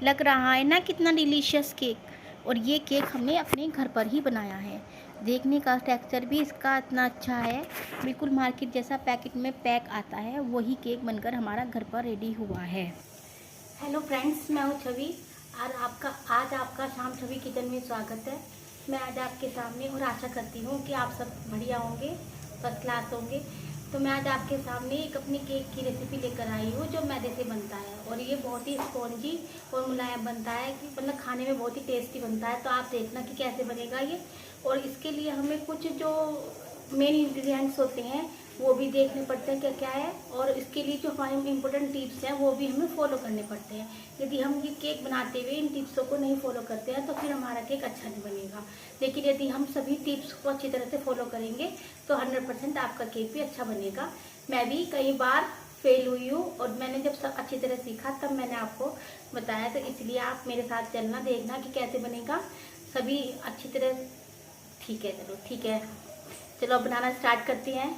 लग रहा है ना कितना डिलीशियस केक। और ये केक हमने अपने घर पर ही बनाया है। देखने का टेक्सचर भी इसका इतना अच्छा है, बिल्कुल मार्केट जैसा पैकेट में पैक आता है, वही केक बनकर हमारा घर पर रेडी हुआ है। हेलो फ्रेंड्स, मैं हूँ छवि और आज आपका शाम छवि किचन में स्वागत है। मैं आज आपके सामने और आशा करती हूँ कि आप सब बढ़िया होंगे, फर्स्ट क्लास होंगे। तो मैं आज आपके सामने एक अपनी केक की रेसिपी लेकर आई हूँ जो मैदे से बनता है और ये बहुत ही स्पॉन्जी और मुलायम बनता है, कि मतलब खाने में बहुत ही टेस्टी बनता है। तो आप देखना कि कैसे बनेगा ये। और इसके लिए हमें कुछ जो मेन इंग्रेडिएंट्स होते हैं वो भी देखने पड़ते हैं क्या क्या है, और इसके लिए जो हमारे इम्पोर्टेंट टिप्स हैं वो भी हमें फॉलो करने पड़ते हैं। यदि हम ये केक बनाते हुए इन टिप्सों को नहीं फॉलो करते हैं तो फिर हमारा केक अच्छा नहीं बनेगा। लेकिन यदि हम सभी टिप्स को अच्छी तरह से फॉलो करेंगे तो 100% आपका केक भी अच्छा बनेगा। मैं भी कई बार फेल हुई हूँ और मैंने जब सब अच्छी तरह सीखा तब मैंने आपको बताया, तो इसलिए आप मेरे साथ चलना, देखना कि कैसे बनेगा सभी अच्छी तरह। ठीक है, चलो ठीक है, चलो अब बनाना स्टार्ट करते हैं।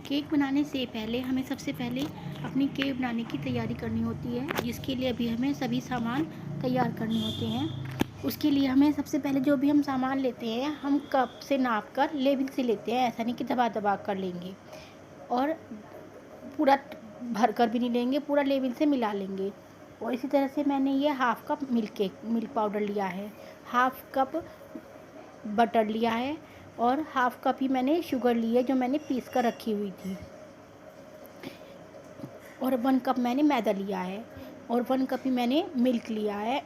केक बनाने से पहले हमें सबसे पहले अपनी केक बनाने की तैयारी करनी होती है, जिसके लिए अभी हमें सभी सामान तैयार करने होते हैं। उसके लिए हमें सबसे पहले जो भी हम सामान लेते हैं हम कप से नाप कर लेवल से लेते हैं, ऐसा नहीं कि दबा दबा कर लेंगे और पूरा भर कर भी नहीं लेंगे, पूरा लेवल से मिला लेंगे। और इसी तरह से मैंने ये हाफ़ कप मिल्क पाउडर लिया है, हाफ़ कप बटर लिया है और हाफ़ कप ही मैंने शुगर ली है जो मैंने पीस कर रखी हुई थी, और 1 कप मैंने मैदा लिया है और 1 कप ही मैंने मिल्क लिया है।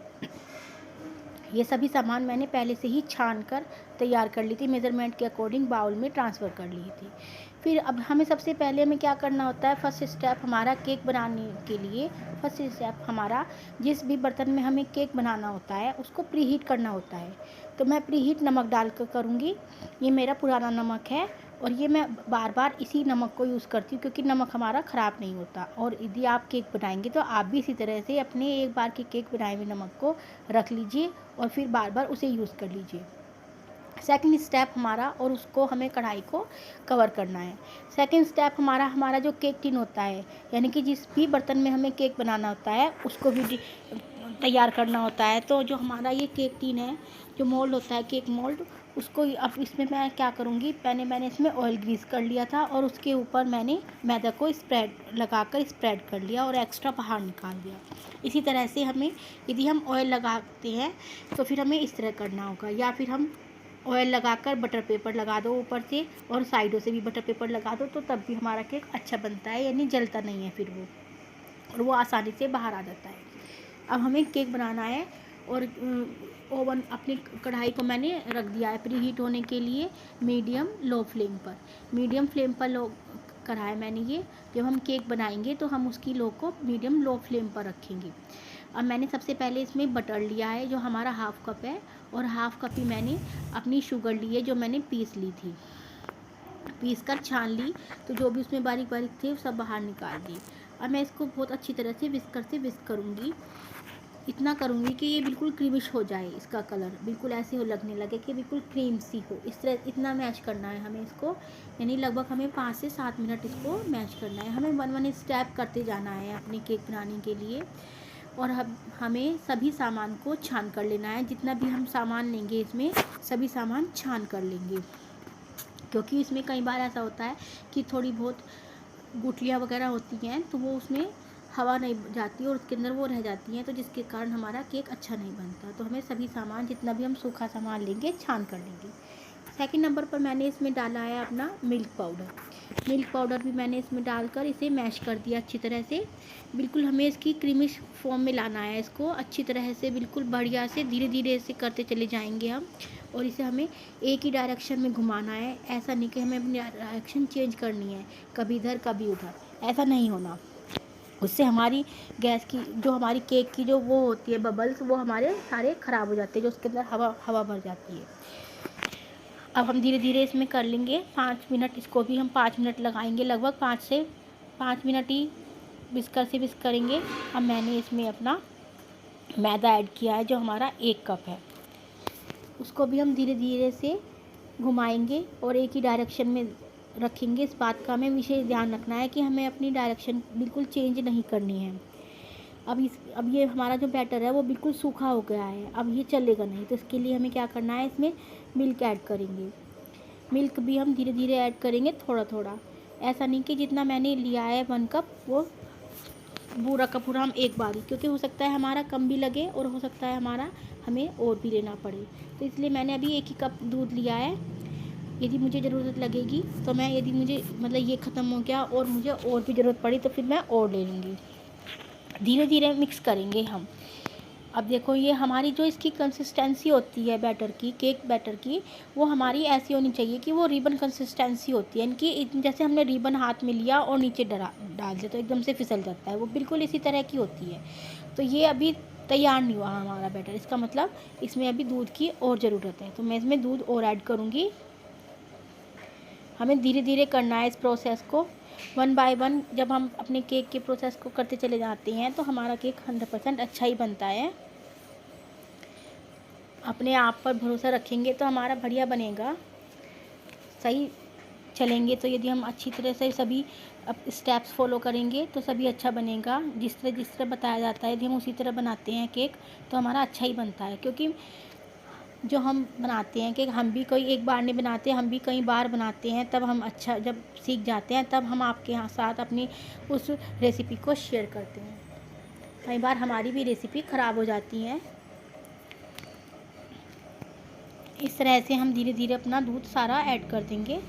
ये सभी सामान मैंने पहले से ही छान कर तैयार कर ली थी, मेज़रमेंट के अकॉर्डिंग बाउल में ट्रांसफ़र कर ली थी। फिर अब हमें सबसे पहले हमें क्या करना होता है, फर्स्ट स्टेप हमारा केक बनाने के लिए, फर्स्ट स्टेप हमारा जिस भी बर्तन में हमें केक बनाना होता है उसको प्रीहीट करना होता है। तो मैं प्रीहीट नमक डाल कर करूँगी। ये मेरा पुराना नमक है और ये मैं बार बार इसी नमक को यूज़ करती हूँ क्योंकि नमक हमारा ख़राब नहीं होता। और यदि आप केक बनाएंगे तो आप भी इसी तरह से अपने एक बार के केक बनाए हुए नमक को रख लीजिए और फिर बार बार उसे यूज़ कर लीजिए। सेकंड स्टेप हमारा, और उसको हमें कढ़ाई को कवर करना है। सेकंड स्टेप हमारा जो केक टिन होता है, यानी कि जिस भी बर्तन में हमें केक बनाना होता है उसको भी तैयार करना होता है। तो जो हमारा ये केक टिन है, जो मोल्ड होता है केक मोल्ड, उसको अब इसमें मैं क्या करूँगी, मैंने इसमें ऑयल ग्रीस कर लिया था और उसके ऊपर मैंने मैदा को स्प्रेड कर लिया और एक्स्ट्रा बाहर निकाल दिया। इसी तरह से हमें, यदि हम ऑयल लगाते हैं तो फिर हमें इस तरह करना होगा, या फिर हम ऑयल लगाकर बटर पेपर लगा दो ऊपर से और साइडों से भी बटर पेपर लगा दो, तो तब भी हमारा केक अच्छा बनता है, यानी जलता नहीं है फिर वो, और वो आसानी से बाहर आ जाता है। अब हमें केक बनाना है और ओवन, अपनी कढ़ाई को मैंने रख दिया है प्री हीट होने के लिए मीडियम लो फ्लेम पर। मीडियम फ्लेम पर लो करा है मैंने ये। जब हम केक बनाएंगे तो हम उसकी लो को मीडियम लो फ्लेम पर रखेंगे। अब मैंने सबसे पहले इसमें बटर लिया है जो हमारा हाफ़ कप है, और हाफ़ कप ही मैंने अपनी शुगर ली है जो मैंने पीस ली थी, पीस कर छान ली, तो जो भी उसमें बारीक बारीक थे वो सब बाहर निकाल दी। अब मैं इसको बहुत अच्छी तरह से विस्क करूँगी। इतना करूँगी कि ये बिल्कुल क्रीमिश हो जाए, इसका कलर बिल्कुल ऐसे हो लगने लगे कि बिल्कुल क्रीम सी हो, इस तरह इतना मैश करना है हमें इसको, यानी लगभग हमें 5 से 7 मिनट इसको मैश करना है। हमें 1 स्टेप करते जाना है अपने केक बनाने के लिए। और अब हमें सभी सामान को छान कर लेना है, जितना भी हम सामान लेंगे इसमें सभी सामान छान कर लेंगे, क्योंकि इसमें कई बार ऐसा होता है कि थोड़ी बहुत गुठलियाँ वगैरह होती हैं तो वो उसमें हवा नहीं जाती और उसके अंदर वो रह जाती हैं, तो जिसके कारण हमारा केक अच्छा नहीं बनता। तो हमें सभी सामान, जितना भी हम सूखा सामान लेंगे, छान कर लेंगे। सेकंड नंबर पर मैंने इसमें डाला है अपना मिल्क पाउडर भी मैंने इसमें डालकर इसे मैश कर दिया अच्छी तरह से। बिल्कुल हमें इसकी क्रीमिश फॉर्म में लाना है, इसको अच्छी तरह से बिल्कुल बढ़िया से धीरे धीरे से करते चले जाएंगे हम, और इसे हमें एक ही डायरेक्शन में घुमाना है। ऐसा नहीं कि हमें अपनी डायरेक्शन चेंज करनी है, कभी इधर कभी उधर, ऐसा नहीं होना। उससे हमारी गैस की, जो हमारी केक की जो वो होती है बबल्स, वो हमारे सारे ख़राब हो जाते हैं, जो उसके अंदर हवा भर जाती है। अब हम धीरे धीरे इसमें कर लेंगे 5 मिनट, इसको भी हम 5 मिनट लगाएंगे, लगभग 5 से 5 मिनट ही विस्क करेंगे। अब मैंने इसमें अपना मैदा ऐड किया है जो हमारा 1 कप है, उसको भी हम धीरे धीरे से घुमाएंगे और एक ही डायरेक्शन में रखेंगे। इस बात का हमें विशेष ध्यान रखना है कि हमें अपनी डायरेक्शन बिल्कुल चेंज नहीं करनी है। अब ये हमारा जो बैटर है वो बिल्कुल सूखा हो गया है, अब ये चलेगा नहीं। तो इसके लिए हमें क्या करना है, इसमें मिल्क ऐड करेंगे। मिल्क भी हम धीरे धीरे ऐड करेंगे, थोड़ा थोड़ा। ऐसा नहीं कि जितना मैंने लिया है 1 कप वो पूरा का पूरा हम एक बार ही, क्योंकि हो सकता है हमारा कम भी लगे और हो सकता है हमारा हमें और भी लेना पड़े। तो इसलिए मैंने अभी 1 ही कप दूध लिया है। यदि मुझे ज़रूरत लगेगी तो मैं, यदि मुझे मतलब ये ख़त्म हो गया और मुझे और भी ज़रूरत पड़ी तो फिर मैं और ले लूँगी। धीरे धीरे मिक्स करेंगे हम। अब देखो ये हमारी जो इसकी कंसिस्टेंसी होती है बैटर की, केक बैटर की, वो हमारी ऐसी होनी चाहिए कि वो रिबन कंसिस्टेंसी होती है इनकी। जैसे हमने रिबन हाथ में लिया और नीचे डाल दिया तो एकदम से फिसल जाता है, वो बिल्कुल इसी तरह की होती है। तो ये अभी तैयार नहीं हुआ हमारा बैटर, इसका मतलब इसमें अभी दूध की और ज़रूरत है। तो मैं इसमें दूध और ऐड करूँगी। हमें धीरे धीरे करना है इस प्रोसेस को, 1 बाय 1। जब हम अपने केक के प्रोसेस को करते चले जाते हैं तो हमारा केक 100% अच्छा ही बनता है। अपने आप पर भरोसा रखेंगे तो हमारा बढ़िया बनेगा। सही चलेंगे तो, यदि हम अच्छी तरह से सभी अब स्टेप्स फॉलो करेंगे तो सभी अच्छा बनेगा। जिस तरह बताया जाता है, यदि हम उसी तरह बनाते हैं केक तो हमारा अच्छा ही बनता है। क्योंकि जो हम बनाते हैं केक, हम भी कोई एक बार नहीं बनाते, हम भी कई बार बनाते हैं। तब हम अच्छा जब सीख जाते हैं तब हम आपके यहाँ साथ अपनी उस रेसिपी को शेयर करते हैं। कई बार हमारी भी रेसिपी ख़राब हो जाती है। इस तरह से हम धीरे धीरे अपना दूध सारा ऐड कर देंगे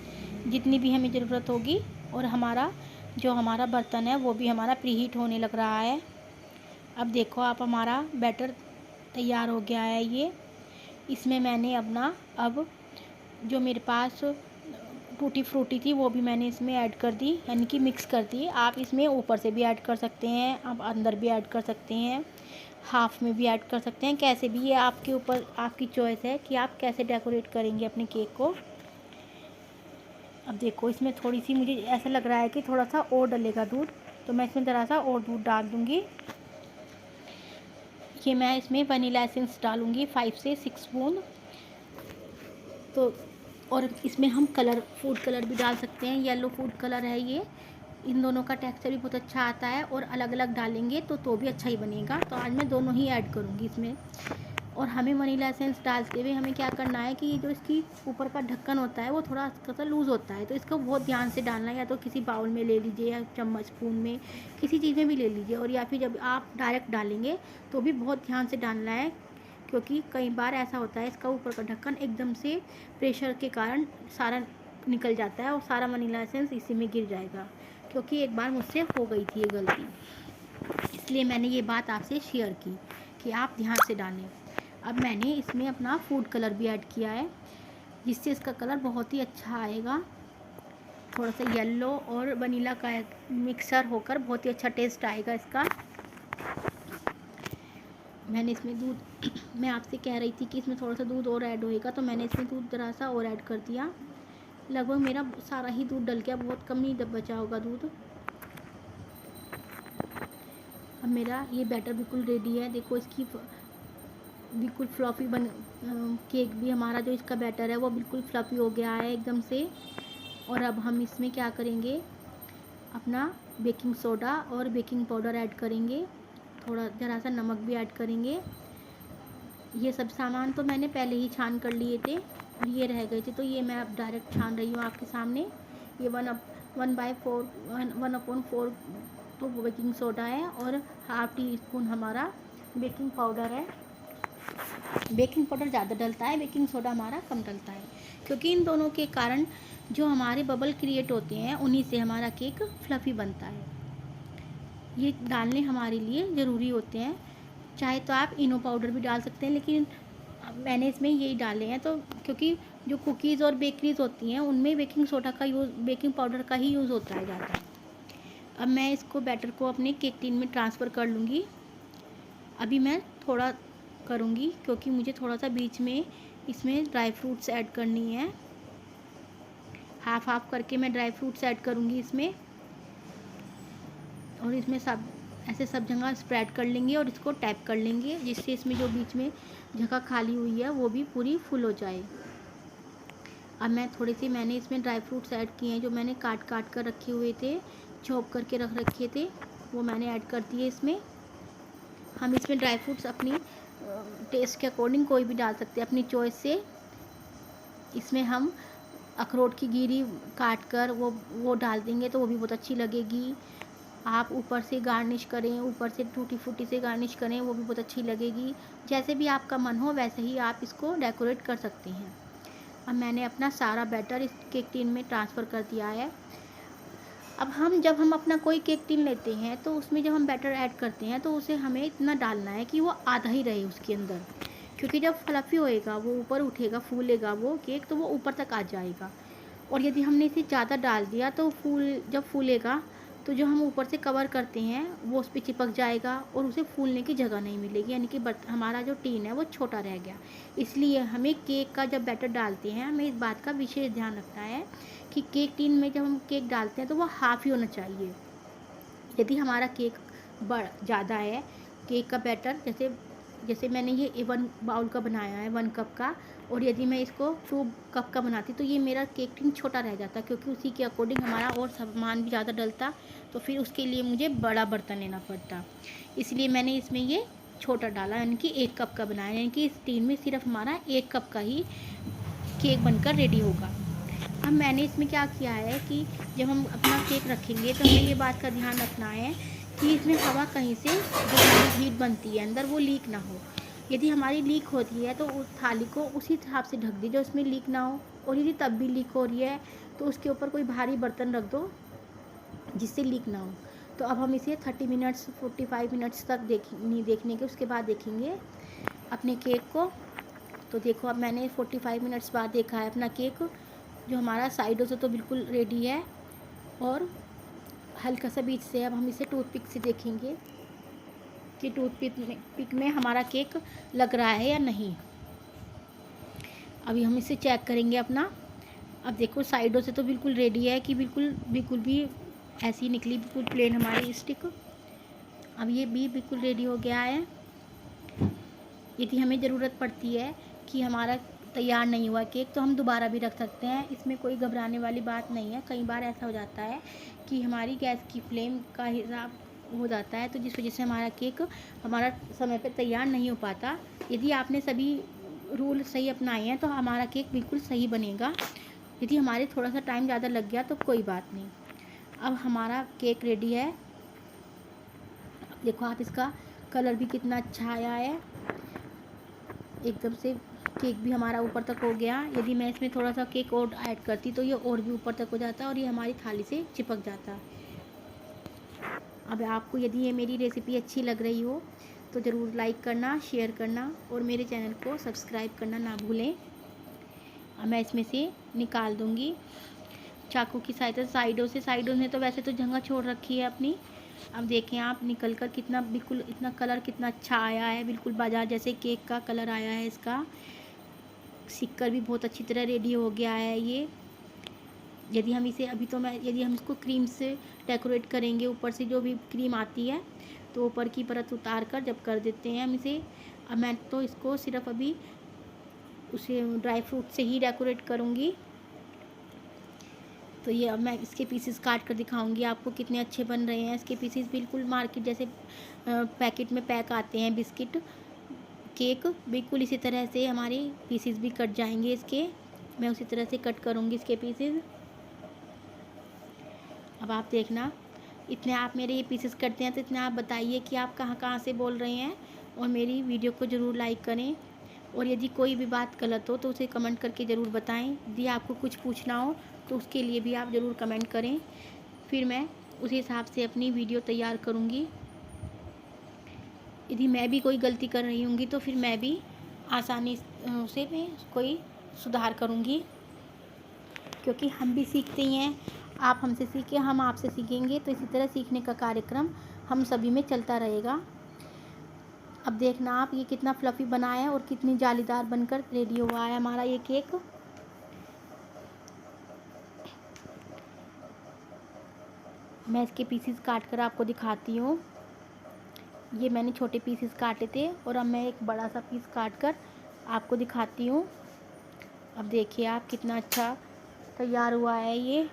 जितनी भी हमें ज़रूरत होगी। और हमारा बर्तन है वो भी हमारा प्रीहीट होने लग रहा है। अब देखो आप, हमारा बैटर तैयार हो गया है ये। इसमें मैंने अब जो मेरे पास टूटी फ्रूटी थी वो भी मैंने इसमें ऐड कर दी, यानी कि मिक्स कर दी। आप इसमें ऊपर से भी ऐड कर सकते हैं, आप अंदर भी ऐड कर सकते हैं, हाफ में भी ऐड कर सकते हैं, कैसे भी, ये आपके ऊपर, आपकी चॉइस है कि आप कैसे डेकोरेट करेंगे अपने केक को। अब देखो इसमें थोड़ी सी, मुझे ऐसा लग रहा है कि थोड़ा सा और डलेगा दूध, तो मैं इसमें ज़रा सा और दूध डाल दूँगी। ये मैं इसमें वनीला एसेंस डालूँगी 5 से 6 स्पून। तो और इसमें हम फूड कलर भी डाल सकते हैं, येलो फूड कलर है ये। इन दोनों का टेक्सचर भी बहुत अच्छा आता है, और अलग अलग डालेंगे तो भी अच्छा ही बनेगा। तो आज मैं दोनों ही ऐड करूँगी इसमें। और हमें वनीला एसेंस डालते हुए हमें क्या करना है कि जो इसकी ऊपर का ढक्कन होता है वो थोड़ा सा लूज़ होता है, तो इसको बहुत ध्यान से डालना है। या तो किसी बाउल में ले लीजिए, या चम्मच स्पून में, किसी चीज़ में भी ले लीजिए। और या फिर जब आप डायरेक्ट डालेंगे तो भी बहुत ध्यान से डालना है, क्योंकि कई बार ऐसा होता है इसका ऊपर का ढक्कन एकदम से प्रेशर के कारण सारा निकल जाता है और सारा वनीला एसेंस इसी में गिर जाएगा। क्योंकि एक बार मुझसे हो गई थी ये गलती, इसलिए मैंने ये बात आपसे शेयर की कि आप ध्यान से डालें। अब मैंने इसमें अपना फूड कलर भी ऐड किया है, जिससे इसका कलर बहुत ही अच्छा आएगा। थोड़ा सा येलो और वनीला का मिक्सर होकर बहुत ही अच्छा टेस्ट आएगा इसका। मैंने इसमें दूध मैं आपसे कह रही थी कि इसमें थोड़ा सा दूध और ऐड होएगा, तो मैंने इसमें दूध ज़रा सा और ऐड कर दिया। लगभग मेरा सारा ही दूध डल गया, बहुत कम ही बचा होगा दूध। अब मेरा ये बैटर बिल्कुल रेडी है। देखो इसकी बिल्कुल फ्लॉपी केक भी, हमारा जो इसका बैटर है वो बिल्कुल फ्लॉपी हो गया है एकदम से। और अब हम इसमें क्या करेंगे, अपना बेकिंग सोडा और बेकिंग पाउडर ऐड करेंगे, थोड़ा ज़रा सा नमक भी ऐड करेंगे। ये सब सामान तो मैंने पहले ही छान कर लिए थे और ये रह गए थे, तो ये मैं अब डायरेक्ट छान रही हूँ आपके सामने। ये 1/4 तो बेकिंग सोडा है और ½ टीस्पून हमारा बेकिंग पाउडर है। बेकिंग पाउडर ज़्यादा डलता है, बेकिंग सोडा हमारा कम डलता है, क्योंकि इन दोनों के कारण जो हमारे बबल क्रिएट होते हैं उन्हीं से हमारा केक फ्लफ़ी बनता है। ये डालने हमारे लिए ज़रूरी होते हैं। चाहे तो आप इनो पाउडर भी डाल सकते हैं, लेकिन मैंने इसमें यही डाले हैं। तो क्योंकि जो कुकीज़ और बेकरीज़ होती हैं उनमें बेकिंग पाउडर का ही यूज़ होता है ज़्यादा। अब मैं इसको बैटर को अपने केक टिन में ट्रांसफ़र कर लूँगी। अभी मैं थोड़ा करूँगी क्योंकि मुझे थोड़ा सा बीच में इसमें ड्राई फ्रूट्स ऐड करनी है। हाफ करके मैं ड्राई फ्रूट्स ऐड करूँगी इसमें, और इसमें सब जगह स्प्रेड कर लेंगे और इसको टैप कर लेंगे, जिससे इसमें जो बीच में जगह खाली हुई है वो भी पूरी फुल हो जाए। अब मैंने इसमें ड्राई फ्रूट्स ऐड किए हैं, जो मैंने काट कर रखे हुए थे, चॉप करके रख रखे थे, वो मैंने ऐड कर दिए इसमें। हम इसमें ड्राई फ्रूट्स अपनी टेस्ट के अकॉर्डिंग कोई भी डाल सकते हैं अपनी चॉइस से। इसमें हम अखरोट की गिरी काट कर वो डाल देंगे तो वो भी बहुत अच्छी लगेगी। आप ऊपर से गार्निश करें, ऊपर से टूटी फूटी से गार्निश करें, वो भी बहुत अच्छी लगेगी। जैसे भी आपका मन हो वैसे ही आप इसको डेकोरेट कर सकते हैं। अब मैंने अपना सारा बैटर इस केक टिन में ट्रांसफ़र कर दिया है। अब जब हम अपना कोई केक टिन लेते हैं तो उसमें जब हम बैटर ऐड करते हैं तो उसे हमें इतना डालना है कि वो आधा ही रहे उसके अंदर, क्योंकि जब फ्लफ़ी होएगा वो ऊपर उठेगा, फूलेगा वो केक तो वो ऊपर तक आ जाएगा। और यदि हमने इसे ज़्यादा डाल दिया तो जब फूलेगा तो जो हम ऊपर से कवर करते हैं वो उस पर चिपक जाएगा और उसे फूलने की जगह नहीं मिलेगी, यानी कि हमारा जो टिन है वो छोटा रह गया। इसलिए हमें केक का जब बैटर डालते हैं हमें इस बात का विशेष ध्यान रखना है कि केक टिन में जब हम केक डालते हैं तो वो हाफ़ ही होना चाहिए। यदि हमारा केक ज़्यादा है, केक का बैटर जैसे मैंने ये 1 बाउल का बनाया है, 1 कप का, और यदि मैं इसको 2 कप का बनाती तो ये मेरा केक टिन छोटा रह जाता, क्योंकि उसी के अकॉर्डिंग हमारा और सामान भी ज़्यादा डलता, तो फिर उसके लिए मुझे बड़ा बर्तन लेना पड़ता। इसलिए मैंने इसमें ये छोटा डाला, यानी कि 1 कप का बनाया, यानी कि इस टिन में सिर्फ हमारा 1 कप का ही केक बनकर रेडी होगा। अब मैंने इसमें क्या किया है कि जब हम अपना केक रखेंगे तो हमें ये बात का ध्यान रखना है कि इसमें हवा कहीं से जो हमारी हीट बनती है अंदर वो लीक ना हो। यदि हमारी लीक होती है तो उस थाली को उसी हिसाब से ढक दीजिए उसमें लीक ना हो, और यदि तब भी लीक हो रही है तो उसके ऊपर कोई भारी बर्तन रख दो जिससे लीक ना हो। तो अब हम इसे 30 मिनट्स 45 मिनट्स तक देखने के उसके बाद देखेंगे अपने केक को। तो देखो अब मैंने 45 मिनट्स बाद देखा है अपना केक, जो हमारा साइडों से तो बिल्कुल रेडी है और हल्का सा बीच से। अब हम इसे टूथपिक से देखेंगे कि टूथपिक में हमारा केक लग रहा है या नहीं। अभी हम इसे चेक करेंगे अपना। अब देखो साइडों से तो बिल्कुल रेडी है कि बिल्कुल भी ऐसी निकली, बिल्कुल प्लेन हमारी स्टिक। अब ये भी बिल्कुल रेडी हो गया है। यदि हमें ज़रूरत पड़ती है कि हमारा तैयार नहीं हुआ केक तो हम दोबारा भी रख सकते हैं, इसमें कोई घबराने वाली बात नहीं है। कई बार ऐसा हो जाता है कि हमारी गैस की फ्लेम का हिसाब हो जाता है, तो जिस वजह से हमारा केक हमारा समय पे तैयार नहीं हो पाता। यदि आपने सभी रूल सही अपनाए हैं तो हमारा केक बिल्कुल सही बनेगा। यदि हमारे थोड़ा सा टाइम ज़्यादा लग गया तो कोई बात नहीं। अब हमारा केक रेडी है। देखो आप, इसका कलर भी कितना अच्छा आया है, एकदम से केक भी हमारा ऊपर तक हो गया। यदि मैं इसमें थोड़ा सा केक और ऐड करती तो ये और भी ऊपर तक हो जाता और ये हमारी थाली से चिपक जाता। अब आपको यदि ये मेरी रेसिपी अच्छी लग रही हो तो ज़रूर लाइक करना, शेयर करना और मेरे चैनल को सब्सक्राइब करना ना भूलें। अब मैं इसमें से निकाल दूँगी चाकू की सहायता से। साइडों ने तो वैसे तो जगह छोड़ रखी है अपनी। अब देखें आप, निकल कर कितना बिल्कुल इतना कलर कितना अच्छा आया है, बिल्कुल बाजार जैसे केक का कलर आया है। इसका सिक्कर भी बहुत अच्छी तरह रेडी हो गया है ये। यदि हम इसे यदि हम इसको क्रीम से डेकोरेट करेंगे, ऊपर से जो भी क्रीम आती है तो ऊपर की परत उतार कर जब कर देते हैं हम इसे। अब मैं तो इसको सिर्फ अभी उसे ड्राई फ्रूट से ही डेकोरेट करूँगी। तो ये अब मैं इसके पीसेस काट कर दिखाऊंगी आपको कितने अच्छे बन रहे हैं। इसके पीसेस बिल्कुल मार्केट जैसे पैकेट में पैक आते हैं बिस्किट केक, बिल्कुल इसी तरह से हमारे पीसेस भी कट जाएंगे इसके। मैं उसी तरह से कट करूंगी इसके पीसेस। अब आप देखना, इतने आप मेरे ये पीसेस करते हैं तो इतने आप बताइए कि आप कहाँ कहाँ से बोल रहे हैं, और मेरी वीडियो को ज़रूर लाइक करें। और यदि कोई भी बात गलत हो तो उसे कमेंट करके ज़रूर बताएं। यदि आपको कुछ पूछना हो तो उसके लिए भी आप ज़रूर कमेंट करें, फिर मैं उसी हिसाब से अपनी वीडियो तैयार करूँगी। यदि मैं भी कोई गलती कर रही होंगी तो फिर मैं भी आसानी से मैं कोई सुधार करूँगी, क्योंकि हम भी सीखते ही हैं। आप हमसे सीखें, हम आपसे सीखेंगे, तो इसी तरह सीखने का कार्यक्रम हम सभी में चलता रहेगा। अब देखना आप, ये कितना फ्लफ़ी बना है और कितनी जालीदार बनकर रेडी हुआ है हमारा ये केक। मैं इसके पीसेस काट कर आपको दिखाती हूँ। ये मैंने छोटे पीसेस काटे थे और अब मैं एक बड़ा सा पीस काट कर आपको दिखाती हूँ। अब देखिए आप, कितना अच्छा तैयार हुआ है ये,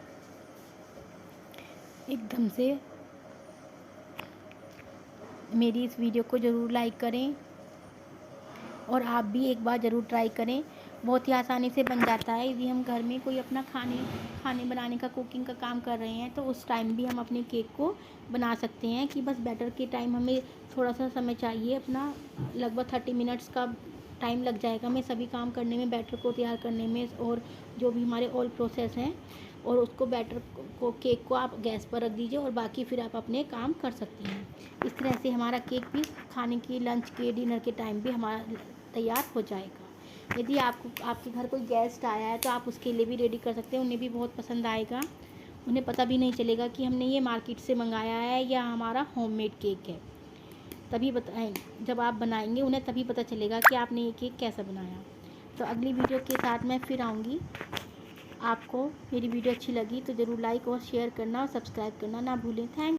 एकदम से मेरी इस वीडियो को ज़रूर लाइक करें और आप भी एक बार ज़रूर ट्राई करें। बहुत ही आसानी से बन जाता है। यदि हम घर में कोई अपना खाने बनाने का, कुकिंग का काम कर रहे हैं तो उस टाइम भी हम अपने केक को बना सकते हैं कि बस बैटर के टाइम हमें थोड़ा सा समय चाहिए, अपना लगभग 30 मिनट्स का टाइम लग जाएगा हमें सभी काम करने में, बैटर को तैयार करने में और जो भी हमारे ऑल प्रोसेस हैं। और उसको बैटर को, केक को आप गैस पर रख दीजिए और बाकी फिर आप अपने काम कर सकती हैं। इस तरह से हमारा केक भी खाने की, लंच के, डिनर के टाइम भी हमारा तैयार हो जाएगा। यदि आपके घर कोई गेस्ट आया है तो आप उसके लिए भी रेडी कर सकते हैं, उन्हें भी बहुत पसंद आएगा। उन्हें पता भी नहीं चलेगा कि हमने ये मार्केट से मंगाया है या हमारा होममेड केक है। तभी जब आप बनाएंगे उन्हें तभी पता चलेगा कि आपने ये केक कैसा बनाया। तो अगली वीडियो के साथ मैं फिर आऊँगी। आपको मेरी वीडियो अच्छी लगी तो ज़रूर लाइक और शेयर करना और सब्सक्राइब करना ना भूलें। थैंक